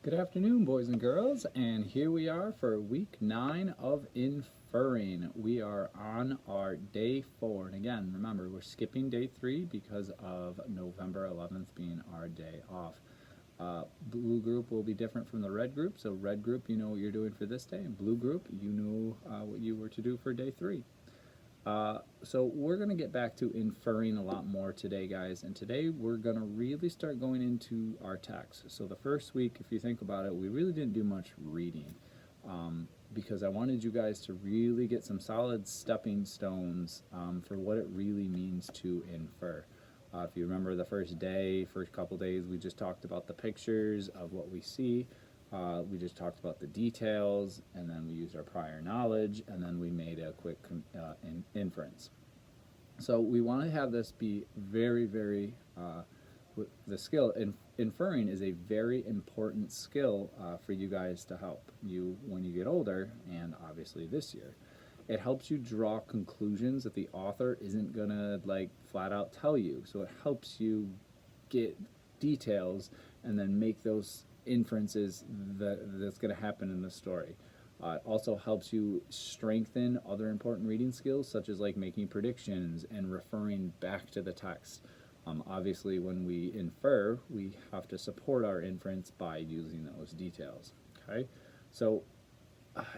Good afternoon, boys and girls, and here we are for week 9 of inferring. We are on our day 4, and again, remember, we're skipping day 3 because of November 11th being our day off. Blue group will be different from the red group, so red group, you know what you're doing for this day, and blue group, you know what you were to do for day 3. So we're going to get back to inferring a lot more today, guys, and today we're going to really start going into our text. So the first week, if you think about it, we really didn't do much reading because I wanted you guys to really get some solid stepping stones for what it really means to infer. If you remember the first couple days, we just talked about the pictures of what we see. We just talked about the details, and then we used our prior knowledge, and then we made a quick inference. So we want to have this be very, very, the skill, inferring is a very important skill for you guys to help you when you get older, and obviously this year. It helps you draw conclusions that the author isn't going to like flat out tell you. So it helps you get details and then make those inferences that's going to happen in the story. It also helps you strengthen other important reading skills, such as like making predictions and referring back to the text. Obviously, when we infer, we have to support our inference by using those details. Okay, so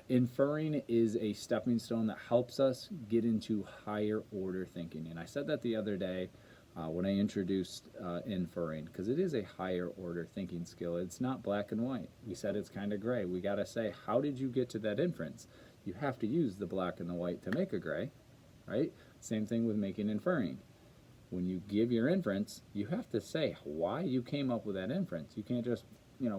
inferring is a stepping stone that helps us get into higher order thinking. And I said that the other day when I introduced inferring, because it is a higher order thinking skill. It's not black and white. We said it's kind of gray. We got to say, how did you get to that inference? You have to use the black and the white to make a gray, right? Same thing with making inferring. When you give your inference, you have to say why you came up with that inference. You can't just,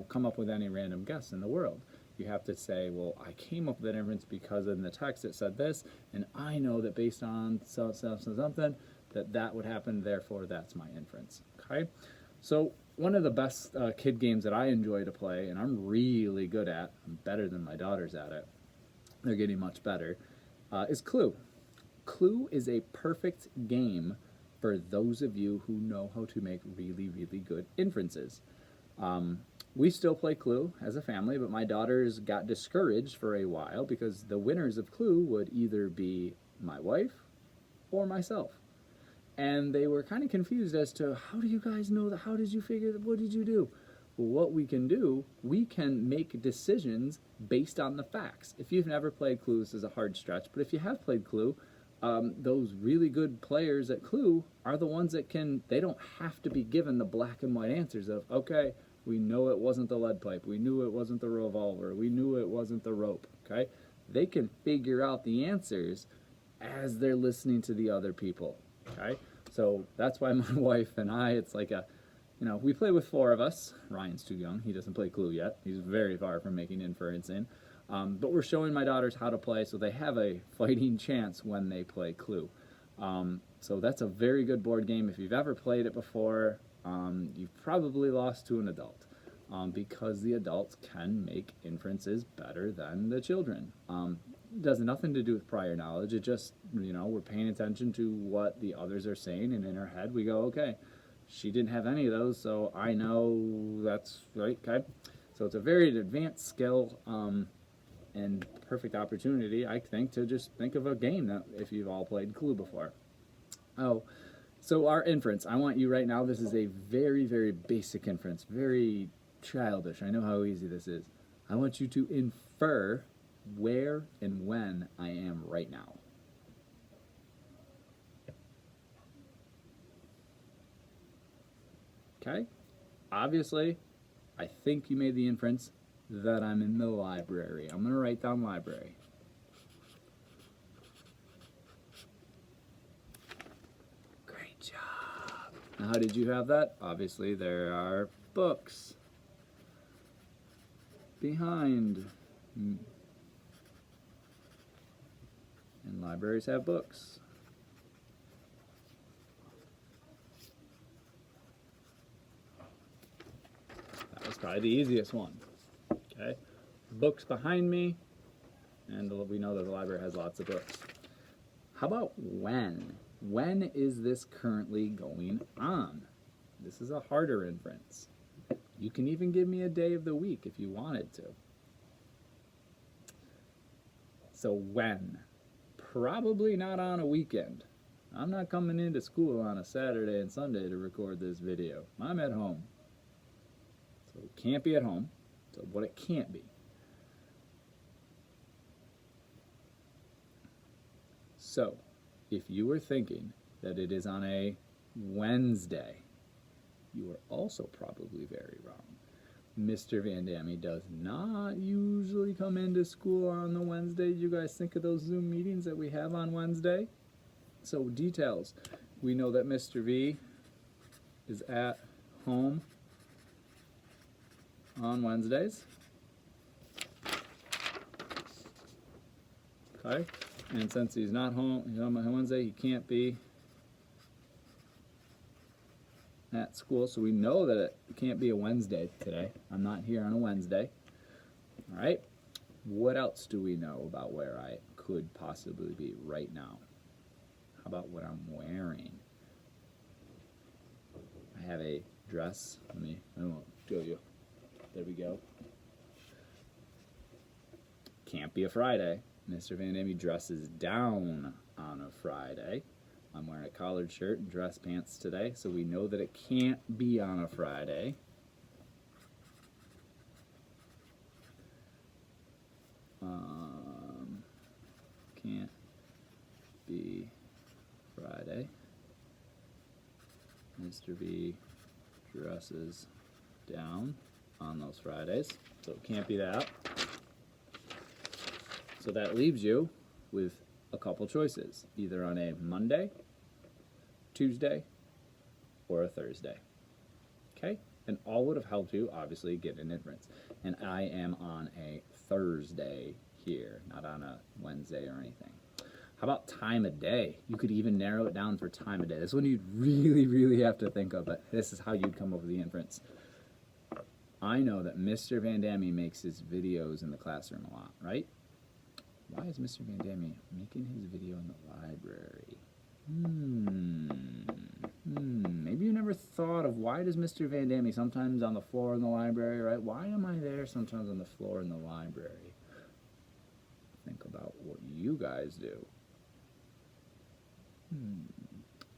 come up with any random guess in the world. You have to say, well, I came up with that inference because in the text it said this, and I know that based on something, that would happen, therefore that's my inference. Okay, so one of the best kid games that I enjoy to play, and I'm really good at, I'm better than my daughters at it, they're getting much better, is Clue. Clue is a perfect game for those of you who know how to make really, really good inferences. We still play Clue as a family, but my daughters got discouraged for a while because the winners of Clue would either be my wife or myself. And they were kind of confused as to, how do you guys know that? How did you figure that? What did you do? Well, what we can do, we can make decisions based on the facts. If you've never played Clue, this is a hard stretch, but if you have played Clue, those really good players at Clue are the ones that they don't have to be given the black and white answers of, okay, we know it wasn't the lead pipe, we knew it wasn't the revolver, we knew it wasn't the rope, okay? They can figure out the answers as they're listening to the other people, okay? So that's why my wife and I, it's like we play with 4 of us. Ryan's too young, he doesn't play Clue yet, he's very far from making inference in. But we're showing my daughters how to play so they have a fighting chance when they play Clue. So that's a very good board game. If you've ever played it before, you've probably lost to an adult because the adults can make inferences better than the children. It has nothing to do with prior knowledge. It just, we're paying attention to what the others are saying, and in our head we go, okay, she didn't have any of those, so I know that's right, okay? So it's a very advanced skill and perfect opportunity, I think, to just think of a game that if you've all played Clue before. Oh, so our inference, I want you right now, this is a very, very basic inference, very childish. I know how easy this is. I want you to infer where and when I am right now. Okay? Obviously, I think you made the inference that I'm in the library. I'm going to write down library. Great job. Now, how did you have that? Obviously, there are books behind. And libraries have books. That was probably the easiest one. Okay, books behind me, and we know that the library has lots of books. How about when? When is this currently going on? This is a harder inference. You can even give me a day of the week if you wanted to. So when? Probably not on a weekend. I'm not coming into school on a Saturday and Sunday to record this video. I'm at home. So it can't be at home. So what it can't be. So if you were thinking that it is on a Wednesday, you are also probably very wrong. Mr. Van Damme does not usually come into school on the Wednesday. You guys think of those Zoom meetings that we have on Wednesday? So details. We know that Mr. V is at home on Wednesdays. Okay? And since he's not home, he's on Wednesday, he can't be at school, so we know that it can't be a Wednesday today. I'm not here on a Wednesday. All right. What else do we know about where I could possibly be right now? How about what I'm wearing? I have a dress. I won't show you. There we go. Can't be a Friday. Mr. Van Damme dresses down on a Friday. I'm wearing a collared shirt and dress pants today, so we know that it can't be on a Friday. Can't be Friday. Mr. B dresses down on those Fridays, so it can't be that. So that leaves you with a couple choices, either on a Monday, Tuesday, or a Thursday. Okay? And all would have helped you, obviously, get an inference. And I am on a Thursday here, not on a Wednesday or anything. How about time of day? You could even narrow it down for time of day. This one you'd really, really have to think of, but this is how you'd come up with the inference. I know that Mr. Van Damme makes his videos in the classroom a lot, right? Why is Mr. Van Damme making his video in the library? Maybe you never thought of why does Mr. Van Damme sometimes on the floor in the library, right? Why am I there sometimes on the floor in the library? Think about what you guys do.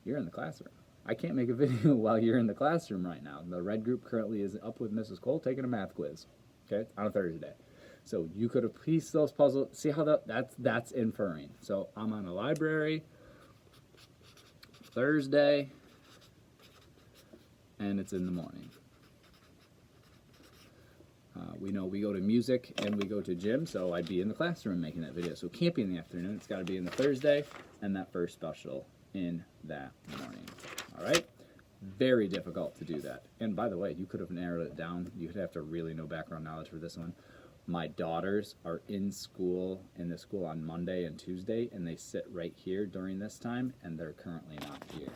You're in the classroom. I can't make a video while you're in the classroom right now. The red group currently is up with Mrs. Cole taking a math quiz, okay, on a Thursday. So you could have pieced those puzzles. See how that's inferring. So I'm on a library Thursday, and it's in the morning. We know we go to music and we go to gym, so I'd be in the classroom making that video. So it can't be in the afternoon. It's got to be in the Thursday and that first special in that morning. All right? Very difficult to do that. And by the way, you could have narrowed it down. You'd have to really know background knowledge for this one. My daughters are in the school on Monday and Tuesday, and they sit right here during this time, and they're currently not here.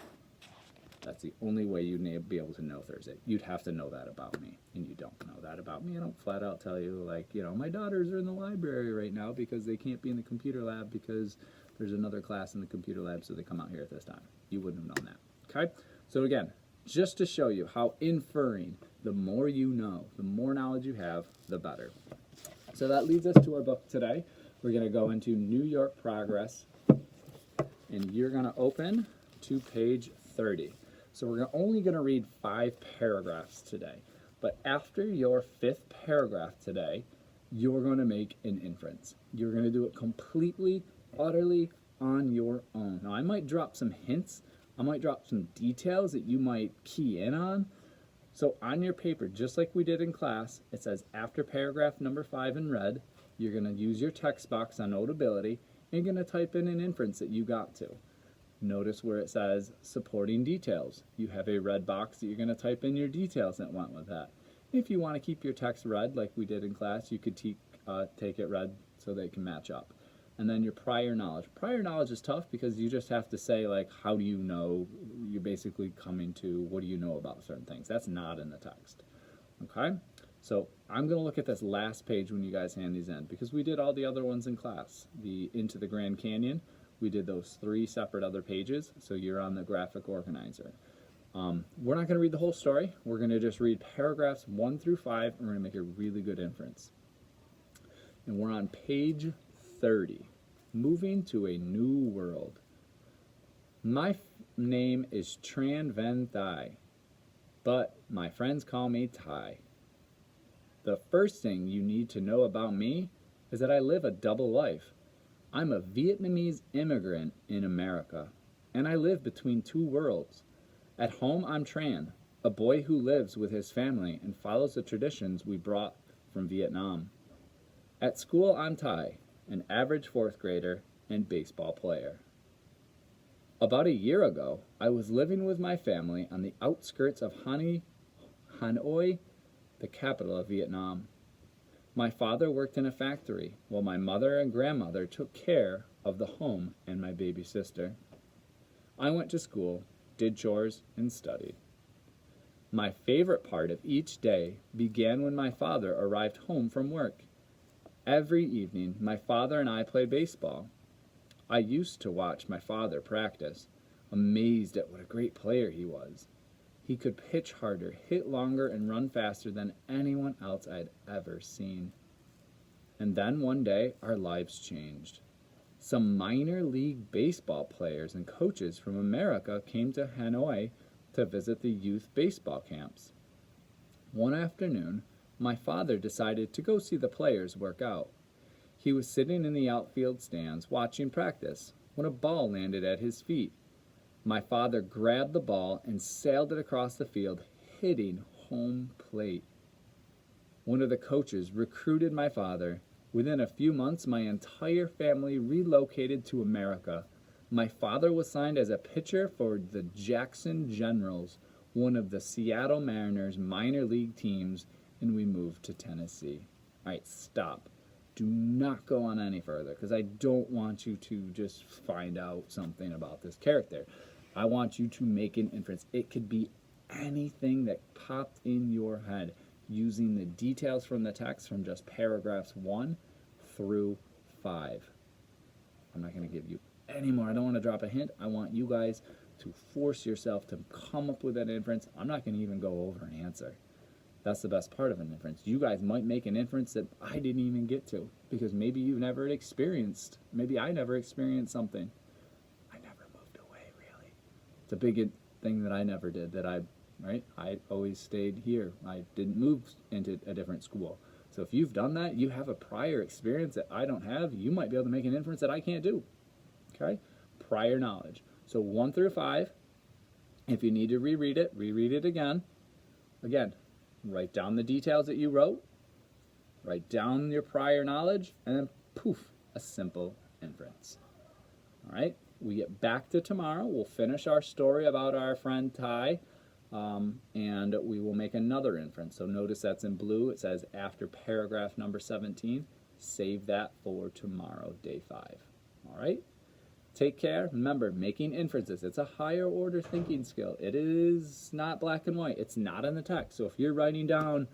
That's the only way you'd be able to know Thursday. You'd have to know that about me, and you don't know that about me. I don't flat out tell you, like, you know, my daughters are in the library right now because they can't be in the computer lab because there's another class in the computer lab, so they come out here at this time. You wouldn't have known that, okay? So again, just to show you how inferring, the more you know, the more knowledge you have, the better. So that leads us to our book today. We're going to go into New York Progress, and you're going to open to page 30. So we're only going to read 5 paragraphs today. But after your 5th paragraph today, you're going to make an inference. You're going to do it completely, utterly on your own. Now, I might drop some hints. I might drop some details that you might key in on. So on your paper, just like we did in class, it says after paragraph number 5 in red, you're going to use your text box on Notability, and you're going to type in an inference that you got to. Notice where it says supporting details. You have a red box that you're going to type in your details that went with that. If you want to keep your text red like we did in class, you could take it red so they can match up. And then your prior knowledge. Prior knowledge is tough because you just have to say, like, how do you know? You're basically coming to what do you know about certain things. That's not in the text. Okay? So I'm going to look at this last page when you guys hand these in because we did all the other ones in class. The Into the Grand Canyon, we did those 3 separate other pages, so you're on the graphic organizer. We're not going to read the whole story. We're going to just read paragraphs 1 through 5, and we're going to make a really good inference. And we're on page 30, moving to a new world. My name is Tran Ven Thai, but my friends call me Thai. The first thing you need to know about me is that I live a double life. I'm a Vietnamese immigrant in America, and I live between two worlds. At home, I'm Tran, a boy who lives with his family and follows the traditions we brought from Vietnam. At school, I'm Thai, an average fourth grader and baseball player. About a year ago, I was living with my family on the outskirts of Hanoi, the capital of Vietnam. My father worked in a factory, while my mother and grandmother took care of the home and my baby sister. I went to school, did chores, and studied. My favorite part of each day began when my father arrived home from work. Every evening, my father and I played baseball. I used to watch my father practice, amazed at what a great player he was. He could pitch harder, hit longer, and run faster than anyone else I'd ever seen. And then one day, our lives changed. Some minor league baseball players and coaches from America came to Hanoi to visit the youth baseball camps. One afternoon, my father decided to go see the players work out. He was sitting in the outfield stands watching practice when a ball landed at his feet. My father grabbed the ball and sailed it across the field, hitting home plate. One of the coaches recruited my father. Within a few months, my entire family relocated to America. My father was signed as a pitcher for the Jackson Generals, one of the Seattle Mariners minor league teams, and we moved to Tennessee. All right, stop. Do not go on any further, because I don't want you to just find out something about this character. I want you to make an inference. It could be anything that popped in your head using the details from the text from just paragraphs 1 through 5. I'm not going to give you any more. I don't want to drop a hint. I want you guys to force yourself to come up with an inference. I'm not going to even go over an answer. That's the best part of an inference. You guys might make an inference that I didn't even get to, because maybe you've never experienced, maybe I never experienced something. I never moved away, really. It's a big thing that I never did, I always stayed here. I didn't move into a different school. So if you've done that, you have a prior experience that I don't have, you might be able to make an inference that I can't do. Okay? Prior knowledge. So 1 through 5, if you need to reread it again. Again, write down the details that you wrote, write down your prior knowledge, and then poof, a simple inference. All right? We get back to tomorrow. We'll finish our story about our friend Ty. And we will make another inference. So notice that's in blue. It says after paragraph number 17. Save that for tomorrow, day 5. All right? Take care. Remember, making inferences, it's a higher order thinking skill. It is not black and white. It's not in the text. So if you're writing down,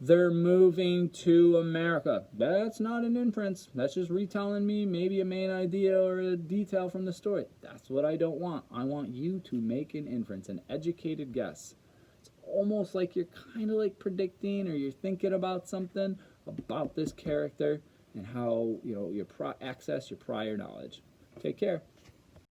they're moving to America, that's not an inference. That's just retelling me maybe a main idea or a detail from the story. That's what I don't want. I want you to make an inference, an educated guess. It's almost like you're kind of like predicting, or you're thinking about something about this character and how, you access your prior knowledge. Take care.